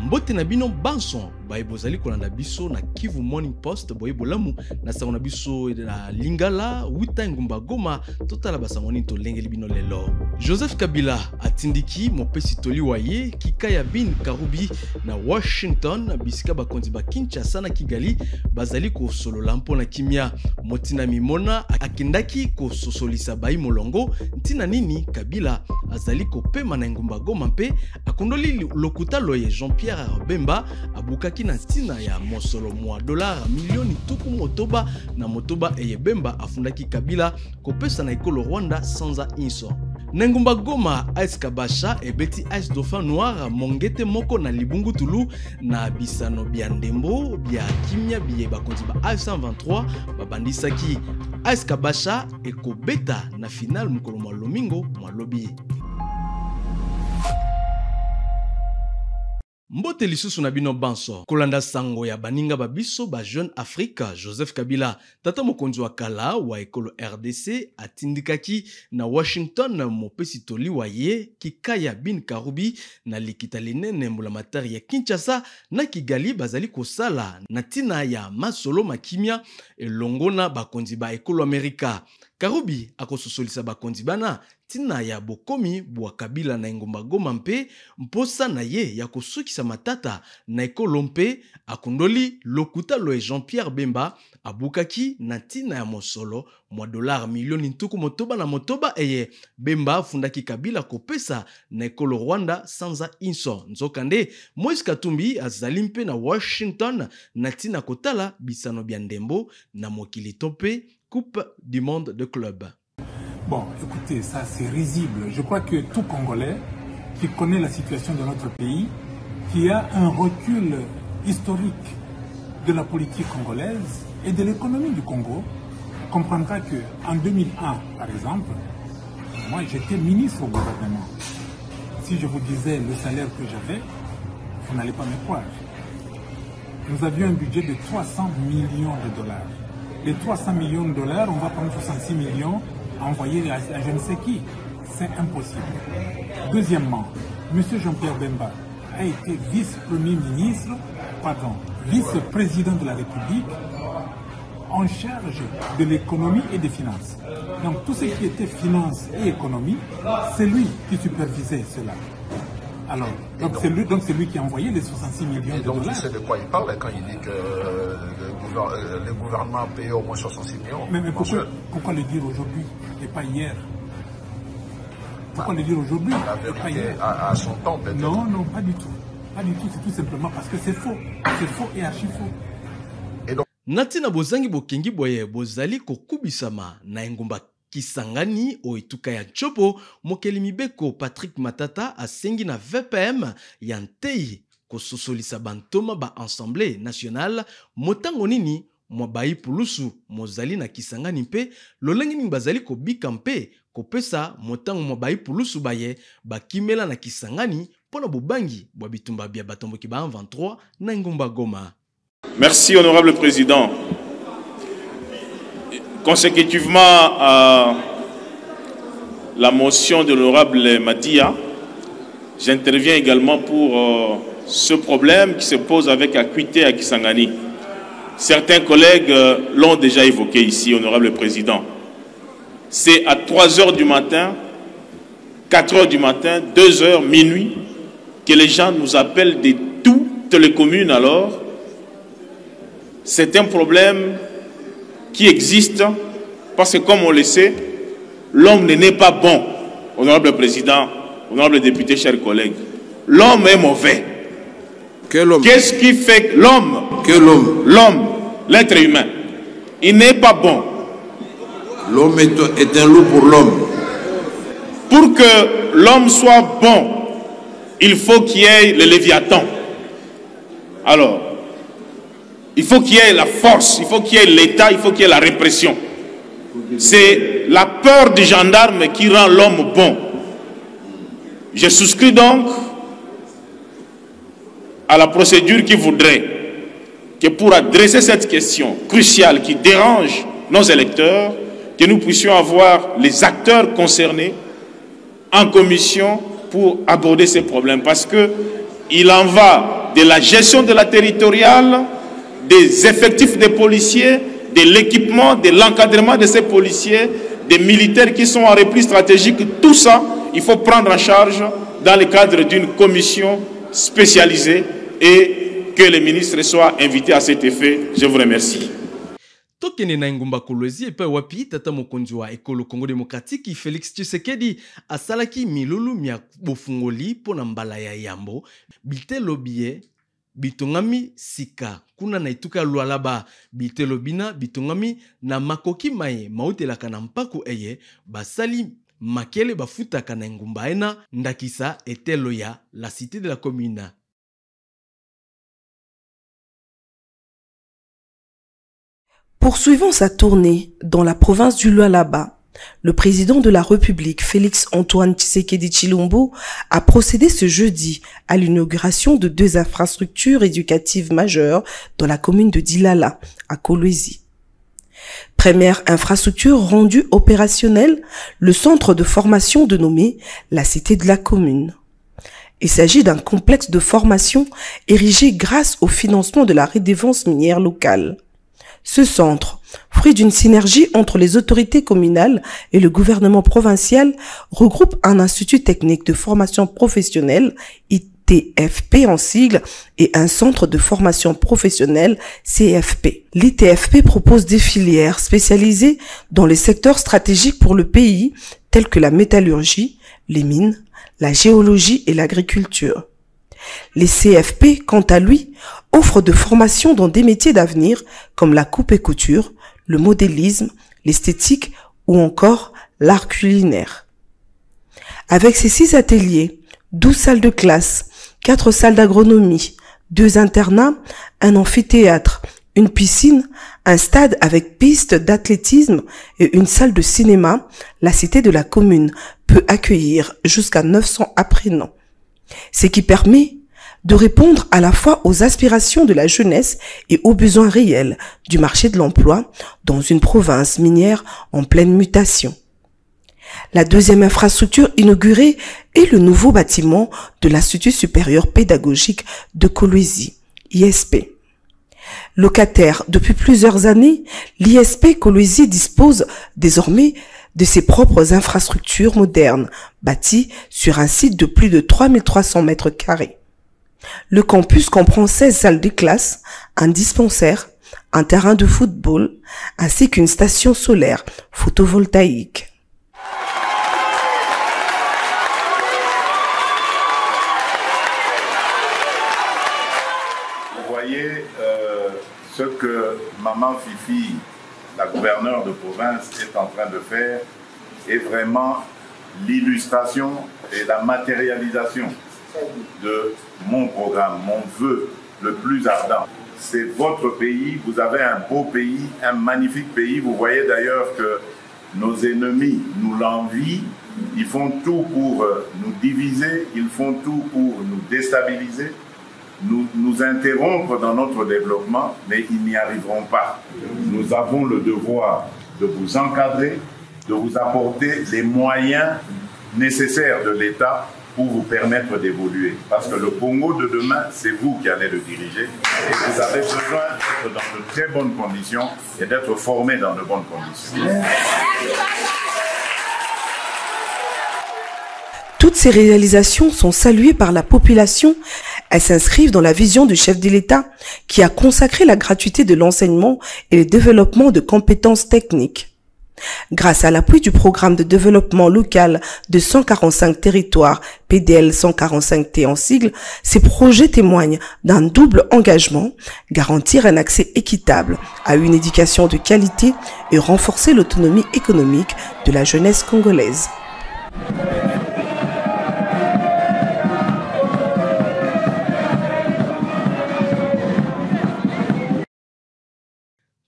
Mbote na bino banson baye bozali kolanda biso na Kivu Morning Post boye bolamu na sango na biso na Lingala wita ngumba Goma totala basangoni to lengeli bino lelo. Joseph Kabila atindiki mopesi toli waye kikaya bin Karubi na Washington bisika bakonzi ba Kinshasa na Kigali bazali ko solola mpo na kimia motina mimona akendaki ko sosolisa bayi molongo ntina nini Kabila azali ko pema na ngumba Goma mpe akondoli lokuta loye Jean-Pierre Bemba abukaki na ntina ya mosolo mwa dollar milioni tuku motoba na motoba eye Bemba afundaki Kabila kopesa na ekolo Rwanda sanza inso. Nengumba Goma Ice Kabasha ebeti Ice Dauphin Noir mongete moko na Libungu Tulu na bisano bia ndembo bia kimia bie bakonzi ba F123 babandisaki Ice Kabasha ekobeta na final mukolo mwa lomingo mwa lobi. Mbote lisusu na bino banso kolanda sango ya baninga babiso ba Jeune Afrique. Joseph Kabila tata mokonzi wa kala wa ekolo RDC atindikaki na Washington mopesi toli waye kikaya bin Karubi na likita linene mbulamatari ya Kinshasa na Kigali bazali kosala na tina ya masolo makimia elongona bakonzi ba ekolo Amerika. Karubi akososolisa bakonzi bana tina ya bokomi bwa Kabila na ngumba Goma mpe mposa na ye ya kosukisa matata na ekolo mpe akundoli lokuta loe Jean-Pierre Bemba abukaki na tina ya mosolo mwa dollar milioni ntuku motoba na motoba eye Bemba fundaki Kabila kopesa na ekolo Rwanda sanza inso. Nzokande Moïse Katumbi azali mpe na Washington na tina kotala bisano bia ndembo na mokili tope Coupe du monde de club. Bon, écoutez, ça c'est risible. Je crois que tout Congolais qui connaît la situation de notre pays, qui a un recul historique de la politique congolaise et de l'économie du Congo, comprendra qu'en 2001, par exemple, moi j'étais ministre au gouvernement. Si je vous disais le salaire que j'avais, vous n'allez pas me croire. Nous avions un budget de 300 millions de dollars. Les 300 millions de dollars, on va prendre 66 millions, envoyer à je ne sais qui. C'est impossible. Deuxièmement, M. Jean-Pierre Bemba a été vice-président de la République en charge de l'économie et des finances. Donc tout ce qui était finances et économie, c'est lui qui supervisait cela. Alors, donc c'est lui qui a envoyé les 66 millions de dollars. Donc tu sais de quoi il parle quand il dit que le gouvernement a payé au moins 66 millions. Mais pourquoi le dire aujourd'hui et pas hier? Pourquoi le dire aujourd'hui et pas hier? À son temps peut-être. Non, non, pas du tout. Pas du tout, c'est tout simplement parce que c'est faux. C'est faux et archi faux. Et donc, Natina bozangi bokengi boye bozali kokubisama na ngumba Kisangani o ituka ya Chopo mokeli mibeko Patrick Matata asengi na VPM ya ntei kososolisa bantoma ba Assemblée nationale motango nini mwabai pulusu mozali na Kisangani mpe lolengi nini bazali kobika mpe kopesa motango mwabai pulusu baye bakimela na Kisangani pona bobangi bwa bitumba bia batomboki ba 23 na ngumba Goma. Merci, honorable président. Consécutivement à la motion de l'honorable Madia, j'interviens également pour ce problème qui se pose avec acuité à Kisangani. Certains collègues l'ont déjà évoqué ici, honorable président. C'est à 3 h du matin, 4 h du matin, 2 h, minuit, que les gens nous appellent de toutes les communes alors. C'est un problème qui existe parce que, comme on le sait, l'homme n'est pas bon, honorable président, honorable député, chers collègues. L'homme est mauvais. Qu'est-ce qui fait l'homme? L'homme, l'être humain, il n'est pas bon. L'homme est un loup pour l'homme. Pour que l'homme soit bon, il faut qu'il y ait le Léviathan. Alors, il faut qu'il y ait la force, il faut qu'il y ait l'État, il faut qu'il y ait la répression. C'est la peur du gendarme qui rend l'homme bon. Je souscris donc à la procédure qui voudrait que pour adresser cette question cruciale qui dérange nos électeurs, que nous puissions avoir les acteurs concernés en commission pour aborder ces problèmes. Parce qu'il en va de la gestion de la territoriale, des effectifs des policiers, de l'équipement, de l'encadrement de ces policiers, des militaires qui sont en repli stratégique. Tout ça, il faut prendre en charge dans le cadre d'une commission spécialisée et que les ministres soient invités à cet effet. Je vous remercie. Tokene na ngumba Kolwezi epe wapi tata mokonzi wa ekolo Congo démocratique Félix Tshisekedi asalaki milulu mia bofungoli pona mbala ya yambo bitelo bie bitongami sika kuna na ituka lualaba bitelo bina bitongami na makoki maye mautelaka na mpako eye basali makele bafutaka na ngumba ena ndakisa etelo ya la cité de la commune. Poursuivant sa tournée dans la province du Lualaba, le président de la République, Félix-Antoine Tshisekedi Tshilombo, a procédé ce jeudi à l'inauguration de 2 infrastructures éducatives majeures dans la commune de Dilala, à Kolwezi. Première infrastructure rendue opérationnelle, le centre de formation dénommé la Cité de la commune. Il s'agit d'un complexe de formation érigé grâce au financement de la redevance minière locale. Ce centre, fruit d'une synergie entre les autorités communales et le gouvernement provincial, regroupe un institut technique de formation professionnelle, ITFP en sigle, et un centre de formation professionnelle, CFP. L'ITFP propose des filières spécialisées dans les secteurs stratégiques pour le pays, tels que la métallurgie, les mines, la géologie et l'agriculture. Les CFP, quant à lui, offrent de formations dans des métiers d'avenir comme la coupe et couture, le modélisme, l'esthétique ou encore l'art culinaire. Avec ses 6 ateliers, 12 salles de classe, 4 salles d'agronomie, 2 internats, un amphithéâtre, une piscine, un stade avec piste d'athlétisme et une salle de cinéma, la cité de la commune peut accueillir jusqu'à 900 apprenants. Ce qui permet de répondre à la fois aux aspirations de la jeunesse et aux besoins réels du marché de l'emploi dans une province minière en pleine mutation. La deuxième infrastructure inaugurée est le nouveau bâtiment de l'Institut supérieur pédagogique de Kolwezi, ISP. Locataire depuis plusieurs années, l'ISP Kolwezi dispose désormais de ses propres infrastructures modernes, bâties sur un site de plus de 3300 mètres carrés. Le campus comprend 16 salles de classe, un dispensaire, un terrain de football, ainsi qu'une station solaire photovoltaïque. Vous voyez ce que Maman Fifi, la gouverneure de province, est en train de faire, est vraiment l'illustration et la matérialisation de mon programme, mon vœu le plus ardent. C'est votre pays, vous avez un beau pays, un magnifique pays. Vous voyez d'ailleurs que nos ennemis nous l'envient. Ils font tout pour nous diviser, ils font tout pour nous déstabiliser, nous interrompre dans notre développement, mais ils n'y arriveront pas. Nous avons le devoir de vous encadrer, de vous apporter les moyens nécessaires de l'État pour vous permettre d'évoluer. Parce que le Congo de demain, c'est vous qui allez le diriger. Et vous avez besoin d'être dans de très bonnes conditions et d'être formé dans de bonnes conditions. Toutes ces réalisations sont saluées par la population. Elles s'inscrivent dans la vision du chef de l'État qui a consacré la gratuité de l'enseignement et le développement de compétences techniques. Grâce à l'appui du programme de développement local de 145 territoires, PDL 145T en sigle, ces projets témoignent d'un double engagement, garantir un accès équitable à une éducation de qualité et renforcer l'autonomie économique de la jeunesse congolaise.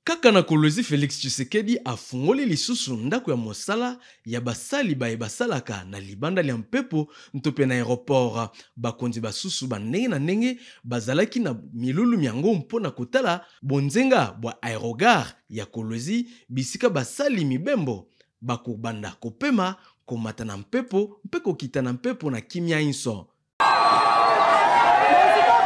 Kaka na Kolwezi Félix Tshisekedi afungoli lisusu ndako ya mosala ya basali baye basalaka na libanda lya mpepo ntope na aéroport. Bakonzi basusu bandenge na ndenge bazalaki na milulu miango mpona kotala bonzenga bwa aérogare ya Kolwezi bisika basali mibembo bakobanda kopema komata na mpepo mpe kokita na mpepo na kimia inso.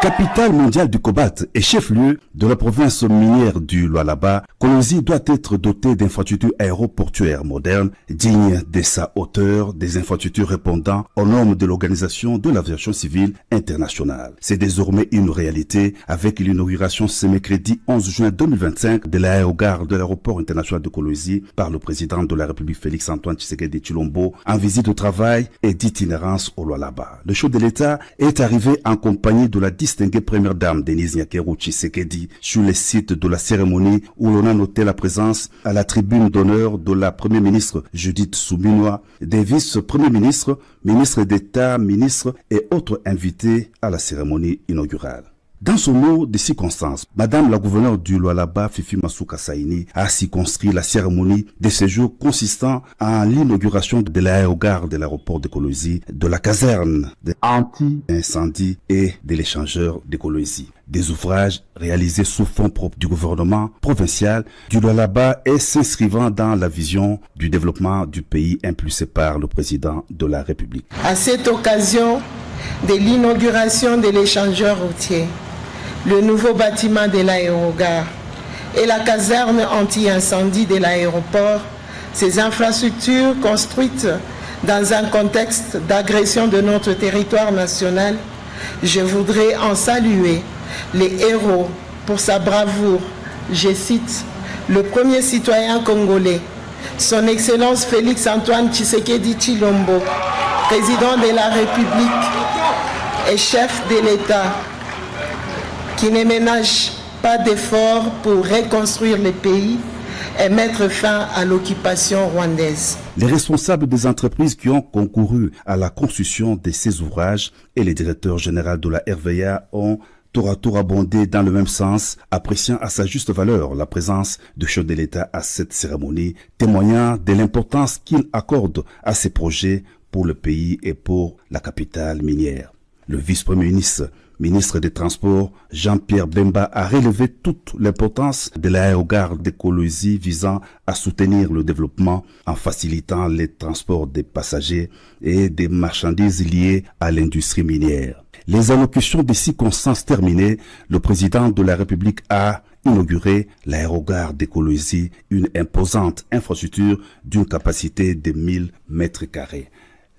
Capitale mondiale du cobalt et chef-lieu de la province minière du Lualaba, Kolwezi doit être dotée d'infrastructures aéroportuaires modernes, dignes de sa hauteur, des infrastructures répondant aux normes de l'Organisation de l'aviation civile internationale. C'est désormais une réalité avec l'inauguration ce mercredi 11 juin 2025 de l'aérogare de l'aéroport international de Kolwezi par le président de la République Félix Antoine Tshisekedi Tshilombo en visite de travail et d'itinérance au Lualaba. Le chef de l'État est arrivé en compagnie de la distinguée première dame Denise Nyakeru Tshisekedi sur le site de la cérémonie où l'on a noté la présence à la tribune d'honneur de la première ministre Judith Suminwa, des vice-premiers ministres, ministres d'État, ministres et autres invités à la cérémonie inaugurale. Dans son mot de circonstance, Madame la gouverneure du Lualaba, Fifi Masuka Saini, a circonscrit la cérémonie de séjour consistant en l'inauguration de l'aérogare de l'aéroport de Kolwezi, de la caserne anti-incendie et de l'échangeur de Kolwezi. Des ouvrages réalisés sous fonds propres du gouvernement provincial du Lualaba et s'inscrivant dans la vision du développement du pays impulsé par le président de la République. À cette occasion de l'inauguration de l'échangeur routier, le nouveau bâtiment de l'aérogare et la caserne anti-incendie de l'aéroport, ces infrastructures construites dans un contexte d'agression de notre territoire national, je voudrais en saluer les héros pour sa bravoure. Je cite le premier citoyen congolais, son Excellence Félix Antoine Tshisekedi Tshilombo, président de la République et chef de l'État, qui ne ménage pas d'efforts pour reconstruire le pays et mettre fin à l'occupation rwandaise. Les responsables des entreprises qui ont concouru à la construction de ces ouvrages et les directeurs généraux de la RVA ont tour à tour abondé dans le même sens, appréciant à sa juste valeur la présence du chef de l'État à cette cérémonie, témoignant de l'importance qu'il accorde à ces projets pour le pays et pour la capitale minière. Le vice-premier ministre, ministre des Transports, Jean-Pierre Bemba, a relevé toute l'importance de l'aérogare de Kolwezi visant à soutenir le développement en facilitant les transports des passagers et des marchandises liées à l'industrie minière. Les allocutions des circonstances terminées, le président de la République a inauguré l'aérogare de Kolwezi, une imposante infrastructure d'une capacité de 1000 mètres carrés.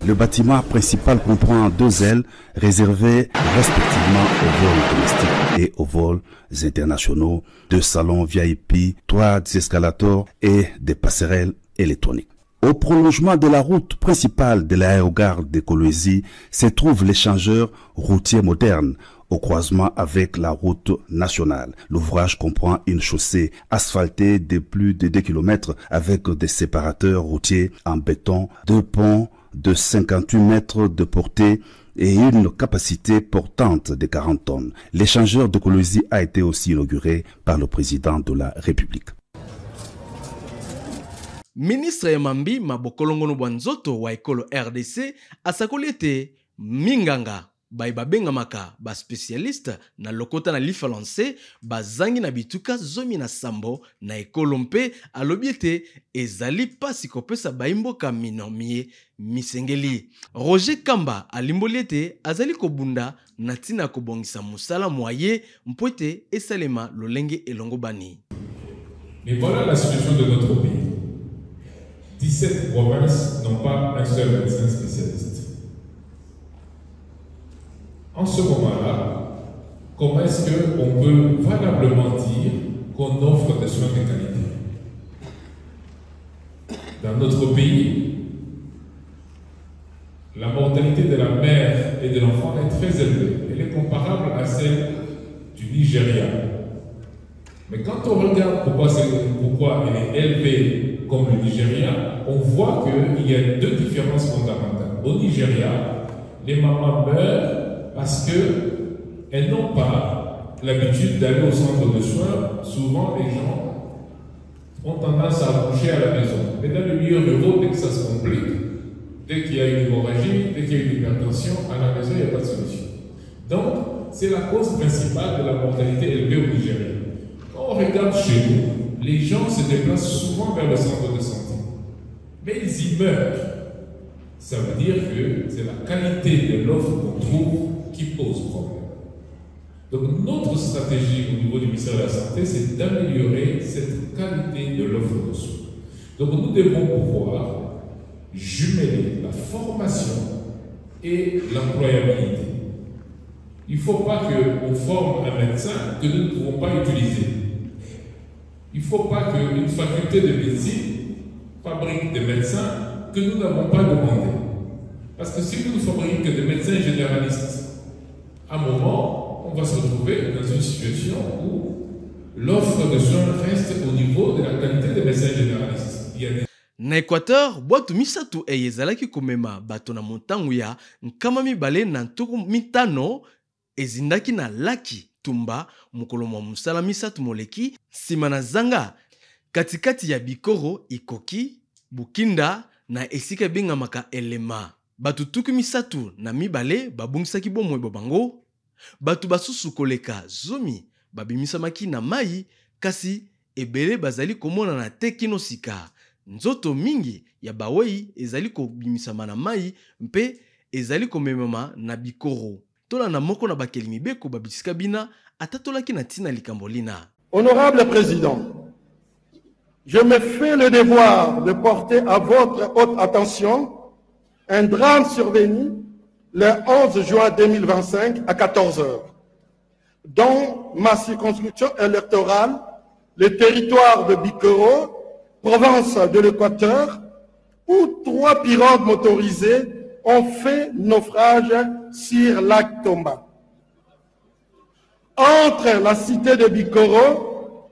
Le bâtiment principal comprend 2 ailes réservées respectivement aux vols domestiques et aux vols internationaux, 2 salons VIP, 3 escalators et des passerelles électroniques. Au prolongement de la route principale de l'aérogare de Kolwezi se trouve l'échangeur routier moderne au croisement avec la route nationale. L'ouvrage comprend une chaussée asphaltée de plus de 2 km avec des séparateurs routiers en béton, 2 ponts de 58 mètres de portée et une capacité portante de 40 tonnes. L'échangeur de Kolwezi a été aussi inauguré par le président de la République. Ministre Yamambi Mabokolongono Bwanzoto wa ekolo RDC asakoli ete minganga babengamaka ba spécialiste na lokota na lifa lancé bazangi na bituka zomi na sambo na ekolo mpe alobi ete ezali pasi kopesa baimboka minomie misengeli. Roger Kamba alimboli ete azali kobunda na tina kobongisa musala moye mpo ete esalema lolenge elongo bani. Mais voilà la situation de notre pays. 17 provinces n'ont pas un seul médecin spécialiste. En ce moment-là, comment est-ce qu'on peut valablement dire qu'on offre des soins de qualité? Dans notre pays, la mortalité de la mère et de l'enfant est très élevée. Elle est comparable à celle du Nigeria. Mais quand on regarde pourquoi elle est élevée comme le Nigeria, on voit qu'il y a 2 différences fondamentales. Au Nigeria, les mamans meurent parce qu'elles n'ont pas l'habitude d'aller au centre de soins. Souvent, les gens ont tendance à accoucher à la maison. Mais dans le milieu rural, dès que ça se complique, dès qu'il y a une hémorragie, dès qu'il y a une hypertension, à la maison, il n'y a pas de solution. Donc, c'est la cause principale de la mortalité élevée au Nigeria. Quand on regarde chez nous, les gens se déplacent souvent vers le centre de santé. Mais ils y meurent. Ça veut dire que c'est la qualité de l'offre qu'on trouve qui pose problème. Donc notre stratégie au niveau du ministère de la Santé, c'est d'améliorer cette qualité de l'offre de soins. Donc nous devons pouvoir jumeler la formation et l'employabilité. Il ne faut pas qu'on forme un médecin que nous ne pouvons pas utiliser. Il ne faut pas qu'une faculté de médecine fabrique des médecins que nous n'avons pas demandé. Parce que si nous fabriquons des médecins généralistes, à un moment, on va se retrouver dans une situation où l'offre de soins reste au niveau de la qualité des médecins généralistes. Il y a des... Na Équateur, boatu misatu ezalaki komema bato na montangu ya nkama mibale na ntoko mitano ezindaki na laki tumba mokolo mwa musala misatu moleki nsima na zanga katikati ya Bikoro, Ikoki, Bukinda na esika bengamaka Elema. Batu tuku misatu na mibale babungisaki bomoi bango. Batu basusu koleka zomi babimisamaki na mai kasi ebele bazali komona na tekino sika. Nzoto mingi ya bawei ezali kobimisama na mai mpe ezali komemama na Bikoro. Tola na moko na bakeli mibeko babisika bina atatolaki na tina likambolina. Honorable Président, je me fais le devoir de porter à votre haute attention un drame survenu le 11 juin 2025 à 14 h, dans ma circonscription électorale, le territoire de Bikoro, province de l'Équateur, où 3 pirogues motorisées ont fait naufrage sur lac Tomba. Entre la cité de Bikoro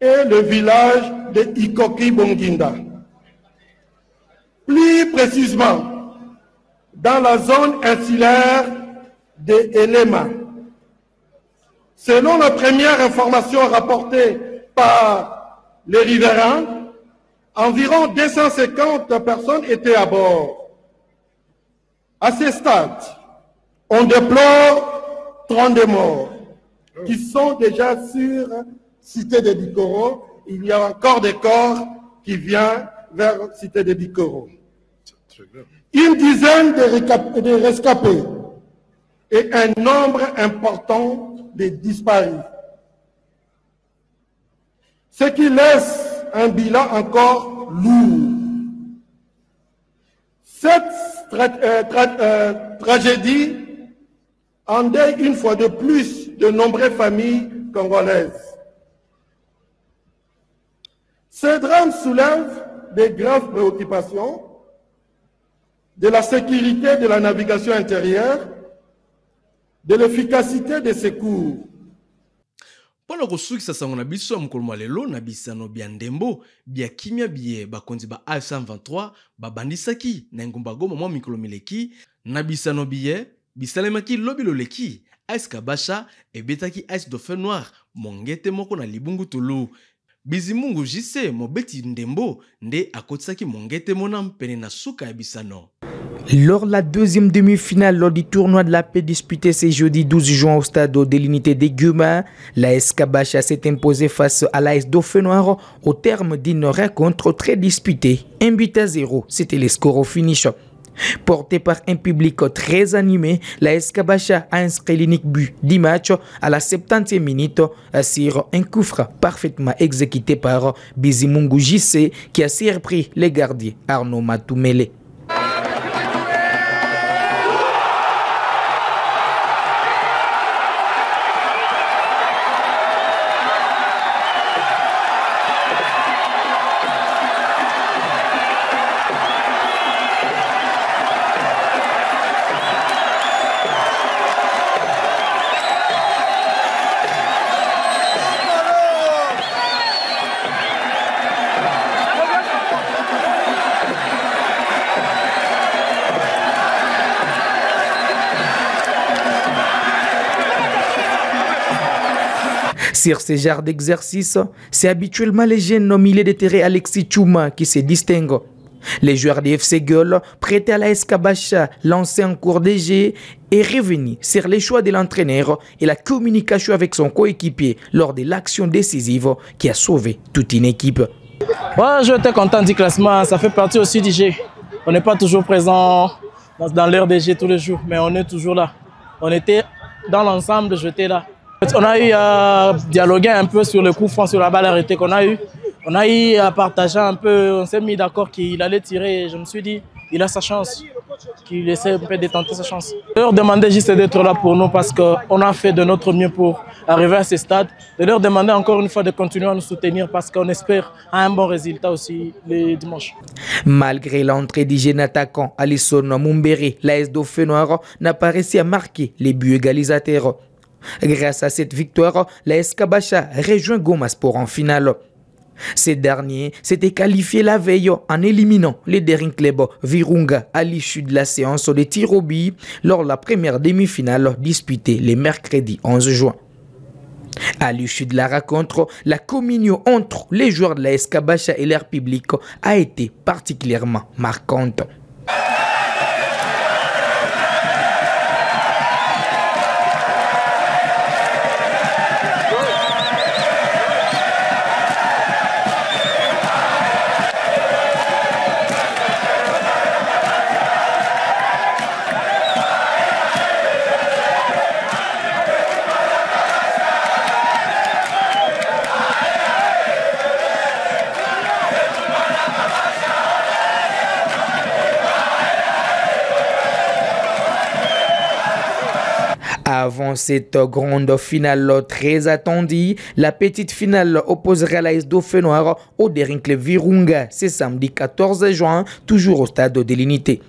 et le village de Ikoki Bonginda. Plus précisément, dans la zone insulaire de Elema. Selon la première information rapportée par les riverains, environ 250 personnes étaient à bord. À ce stade, on déplore 32 morts qui sont déjà sur la cité de Bikoro. Il y a encore des corps qui viennent vers la cité de Bikoro. Une dizaine de rescapés et un nombre important de disparus. Ce qui laisse un bilan encore lourd. Cette tragédie endeuille une fois de plus de nombreuses familles congolaises. Ce drame soulève des graves préoccupations de la sécurité de la navigation intérieure, de l'efficacité des secours. Pona kosukisa sango na biso ya mokolo lelo na bisano bya ndembo bya kimia biye bakonzi ba A123 babandisaki na ngumba Goma mwa mikolo mileki na bisano biye bisalemaki lobi loleki Ice Kabasha ebetaki Ice Dauphin Noir mongete moko na libungu tulu. Bizimungu JC mobeti ndembo nde akotisaki mongete mona mpene na suka ya bisano. Lors de la deuxième demi-finale lors du tournoi de la paix disputé ce jeudi 12 juin au stade de l'unité des Guma, l'AS Kabasha s'est imposé face à l'AS Dauphin Noir au terme d'une rencontre très disputée. 1-0, c'était le score au finish. Porté par un public très animé, l'AS Kabasha a inscrit l'unique but du match à la 70e minute sur un coup franc parfaitement exécuté par Bizimungu JC qui a surpris les gardiens Arnaud Matoumele. Sur ce genre d'exercice, c'est habituellement les jeunes au milieu de terrain Alexis Chouma qui se distinguent. Les joueurs de FC Gueule, prêtés à l'AS Kabasha, lancés en cours de jeu, est revenu sur les choix de l'entraîneur et la communication avec son coéquipier lors de l'action décisive qui a sauvé toute une équipe. Ouais, je suis content du classement, ça fait partie aussi du jeu. On n'est pas toujours présent dans l'heure de jeu tous les jours, mais on est toujours là. On était dans l'ensemble, j'étais là. On a eu à dialoguer un peu sur le coup franc, sur la balle arrêtée qu'on a eu. On a eu à partager un peu, on s'est mis d'accord qu'il allait tirer. Je me suis dit, il a sa chance, qu'il essaie un peu de tenter sa chance. Je leur demandais juste d'être là pour nous parce qu'on a fait de notre mieux pour arriver à ce stade. De leur demander encore une fois de continuer à nous soutenir parce qu'on espère un bon résultat aussi le dimanche. Malgré l'entrée du jeune attaquant Alisson Mumbere, l'AS Dauphin Noir n'a pas réussi à marquer les buts égalisateurs. Grâce à cette victoire, l'AS Kabacha rejoint Gomasport en finale. Ces derniers s'étaient qualifiés la veille en éliminant les Daring Club Virunga à l'issue de la séance de tir au but lors de la première demi-finale disputée le mercredi 11 juin. À l'issue de la rencontre, la communion entre les joueurs de l'AS Kabacha et leur public a été particulièrement marquante. Avant cette grande finale très attendue, la petite finale opposera l'AS Dauphin Noir au Daring Club Virunga. C'est samedi 14 juin, toujours au stade de l'Unité.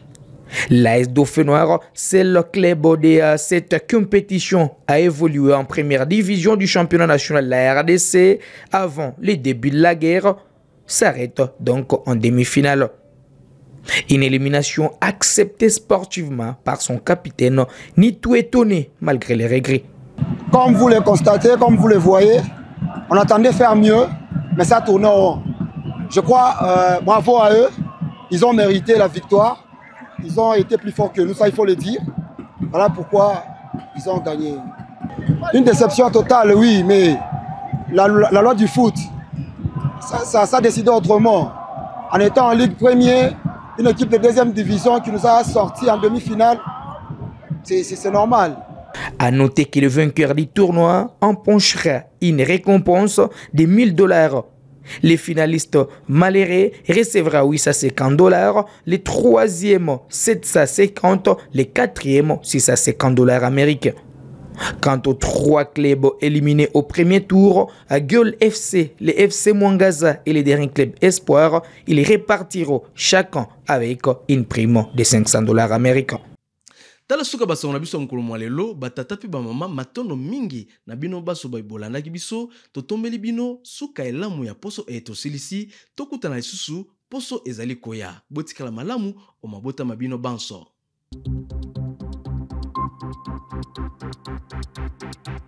L'AS Dauphin Noir, c'est le club de cette compétition, a évolué en première division du championnat national de la RDC avant les débuts de la guerre, s'arrête donc en demi-finale. Une élimination acceptée sportivement par son capitaine, ni tout étonné malgré les regrets. Comme vous le constatez, comme vous le voyez, on attendait faire mieux, mais ça tourne en rond. Je crois, bravo à eux, ils ont mérité la victoire, ils ont été plus forts que nous, ça il faut le dire. Voilà pourquoi ils ont gagné. Une déception totale, oui, mais la loi du foot, ça décidé autrement. En étant en Ligue première, une équipe de deuxième division qui nous a sortis en demi-finale, c'est normal. A noter que le vainqueur du tournoi empochera une récompense de $1000. Les finalistes malheureux recevra $850, les troisièmes 750, les quatrièmes $650 américains. Quant aux trois clubs éliminés au premier tour, à Gueule FC, les FC Mwangaza et les Daring Club Espoir, ils répartiront chacun avec une prime de $500 américains. Tala suka basa na biso mukulu mwalelo batata pe bamama matono mingi na bino baso baibolandaki biso totombeli bino suka elamu ya poso etosilisi tokutana lisusu poso ezali koya botikala malamu o mabota mabino banso.